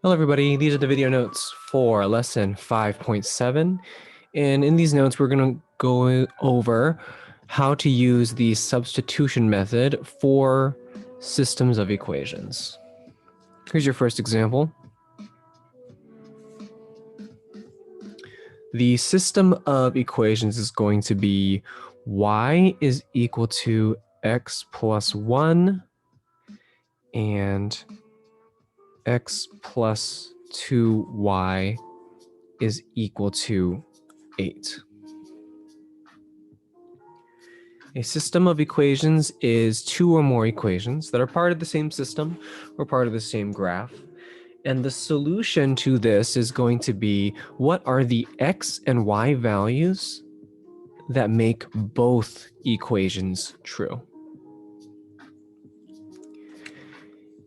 Hello everybody, these are the video notes for lesson 5.7, and in these notes we're going to go over how to use the substitution method for systems of equations. Here's your first example. The system of equations is going to be y is equal to x plus 1 and x plus 2y is equal to 8. A system of equations is two or more equations that are part of the same system or part of the same graph. And the solution to this is going to be, what are the x and y values that make both equations true?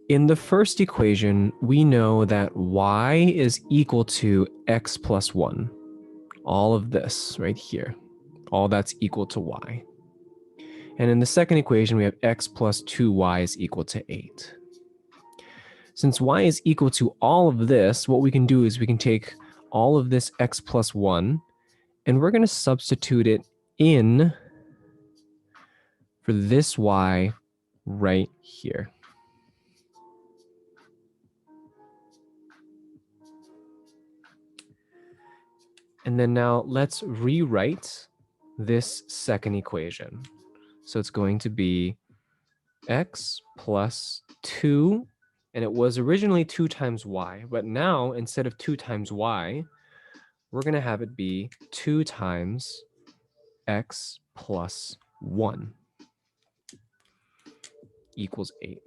In the first equation, we know that y is equal to x plus 1. All of this right here, all that's equal to y. And in the second equation, we have x plus 2y is equal to 8. Since y is equal to all of this, what we can do is we can take all of this x plus 1, and we're going to substitute it in for this y right here. And then now let's rewrite this second equation. So it's going to be x plus 2, and it was originally 2 times y, but now instead of 2 times y, we're going to have it be 2 times x plus 1 equals 8.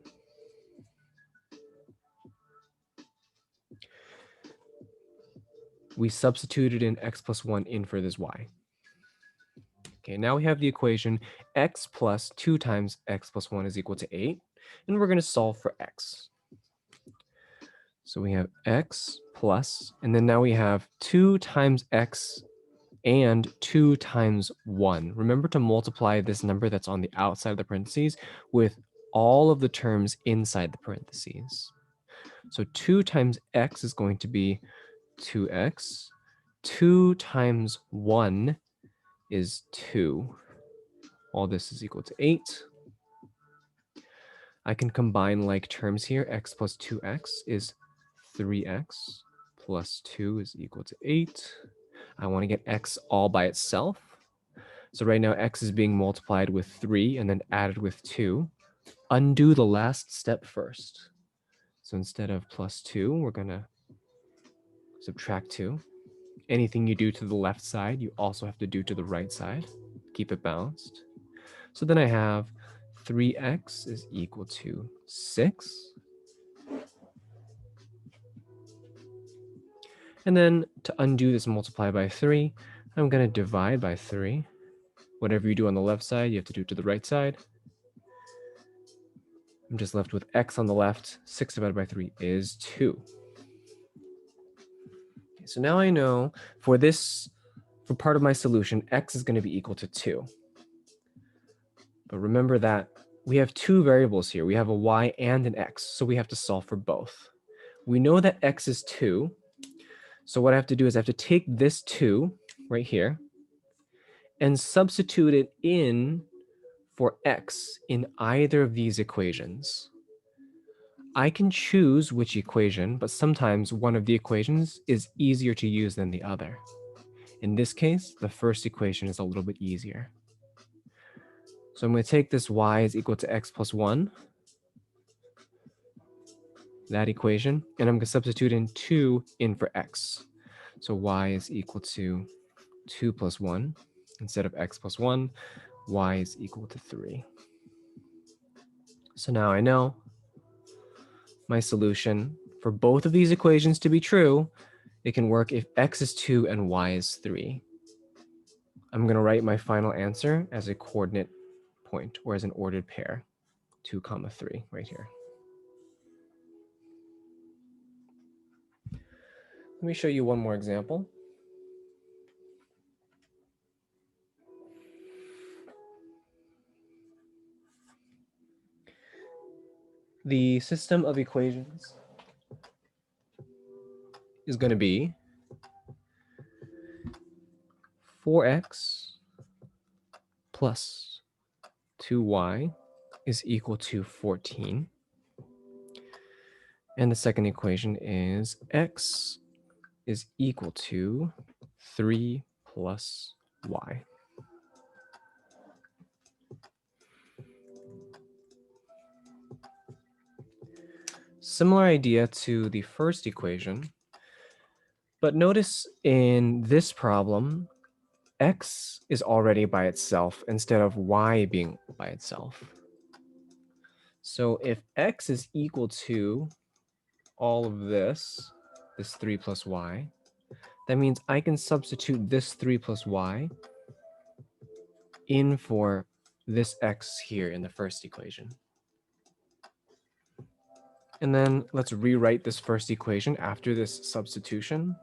We substituted in x plus 1 in for this y. Okay, now we have the equation x plus 2 times x plus 1 is equal to 8, and we're going to solve for x. So we have x plus, and then now we have 2 times x and 2 times 1. Remember to multiply this number that's on the outside of the parentheses with all of the terms inside the parentheses. So 2 times x is going to be 2x. 2 times 1 is 2. All this is equal to 8. I can combine like terms here. X plus 2x is 3x plus 2 is equal to 8. I want to get x all by itself. So right now x is being multiplied with 3 and then added with 2. Undo the last step first. So instead of plus 2, we're going to subtract 2. Anything you do to the left side, you also have to do to the right side. Keep it balanced. So then I have 3x is equal to 6. And then to undo this multiply by 3, I'm going to divide by 3. Whatever you do on the left side, you have to do to the right side. I'm just left with x on the left. 6 divided by 3 is 2. Okay, so now I know for part of my solution, x is going to be equal to 2. But remember that we have two variables here. We have a y and an x, so we have to solve for both. We know that x is 2. So what I have to do is I have to take this 2 right here and substitute it in for x in either of these equations. I can choose which equation, but sometimes one of the equations is easier to use than the other. In this case, the first equation is a little bit easier. So I'm going to take this y is equal to x plus 1, that equation, and I'm going to substitute in 2 in for x. So y is equal to 2 plus 1. Instead of x plus 1, y is equal to 3. So now I know my solution for both of these equations to be true. It can work if x is 2 and y is 3. I'm going to write my final answer as a coordinate point or as an ordered pair, 2, 3 right here. Let me show you one more example. The system of equations is going to be 4x plus 2y is equal to 14. And the second equation is x is equal to 3 plus y. Similar idea to the first equation, but notice in this problem, x is already by itself instead of y being by itself. So if x is equal to all of this 3 plus y, that means I can substitute this 3 plus y in for this x here in the first equation. And then let's rewrite this first equation after this substitution.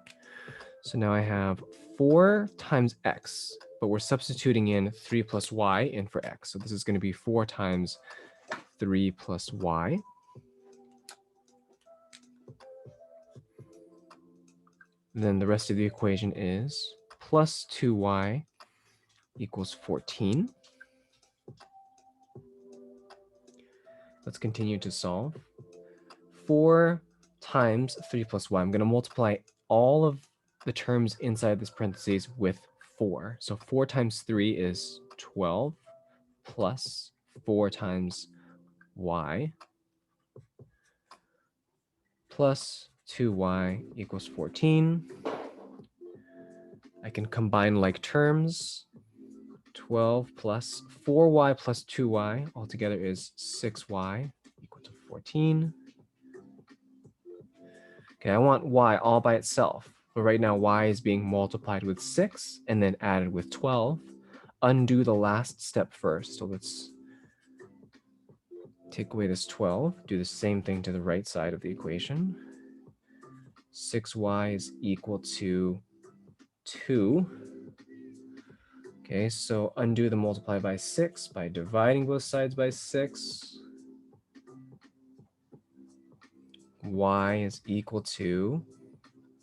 So now I have 4 times x, but we're substituting in 3 plus y in for x. So this is going to be 4 times 3 plus y. Then the rest of the equation is plus 2y equals 14. Let's continue to solve. 4 times 3 plus y. I'm going to multiply all of the terms inside this parentheses with 4. So 4 times 3 is 12 plus 4 times y plus 2y equals 14. I can combine like terms. 12 plus 4y plus 2y altogether is 6y equal to 14. Okay, I want y all by itself, but right now y is being multiplied with 6 and then added with 12. Undo the last step first. So let's take away this 12, do the same thing to the right side of the equation. 6y is equal to 2. Okay, so undo the multiply by 6 by dividing both sides by 6. Y is equal to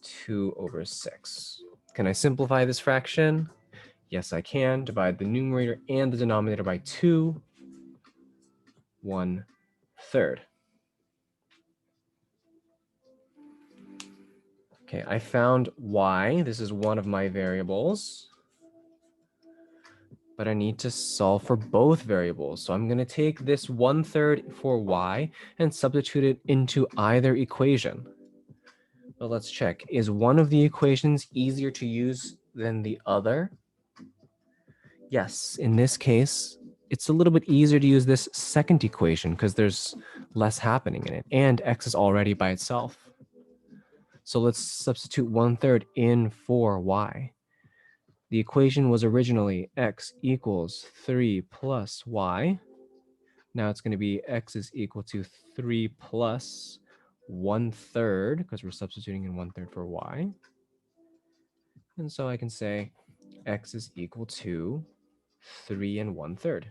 2 over 6. Can I simplify this fraction? Yes, I can. Divide the numerator and the denominator by 2. 1/3. Okay, I found y. This is one of my variables. But I need to solve for both variables. So I'm going to take this 1/3 for y and substitute it into either equation. But let's check. Is one of the equations easier to use than the other? Yes, in this case, it's a little bit easier to use this second equation because there's less happening in it, and x is already by itself. So let's substitute 1/3 in for y. The equation was originally x equals 3 plus y. Now it's going to be x is equal to 3 plus 1/3 because we're substituting in 1/3 for y. And so I can say x is equal to 3 and 1/3.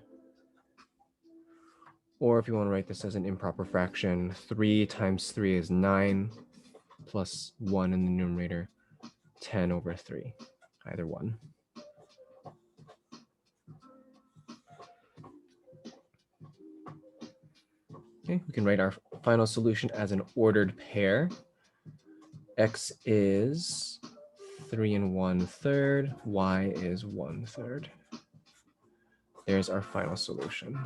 Or if you want to write this as an improper fraction, 3 times 3 is 9 plus 1 in the numerator, 10 over 3, either one. Okay, we can write our final solution as an ordered pair. X is 3 and 1/3, y is 1/3. There's our final solution.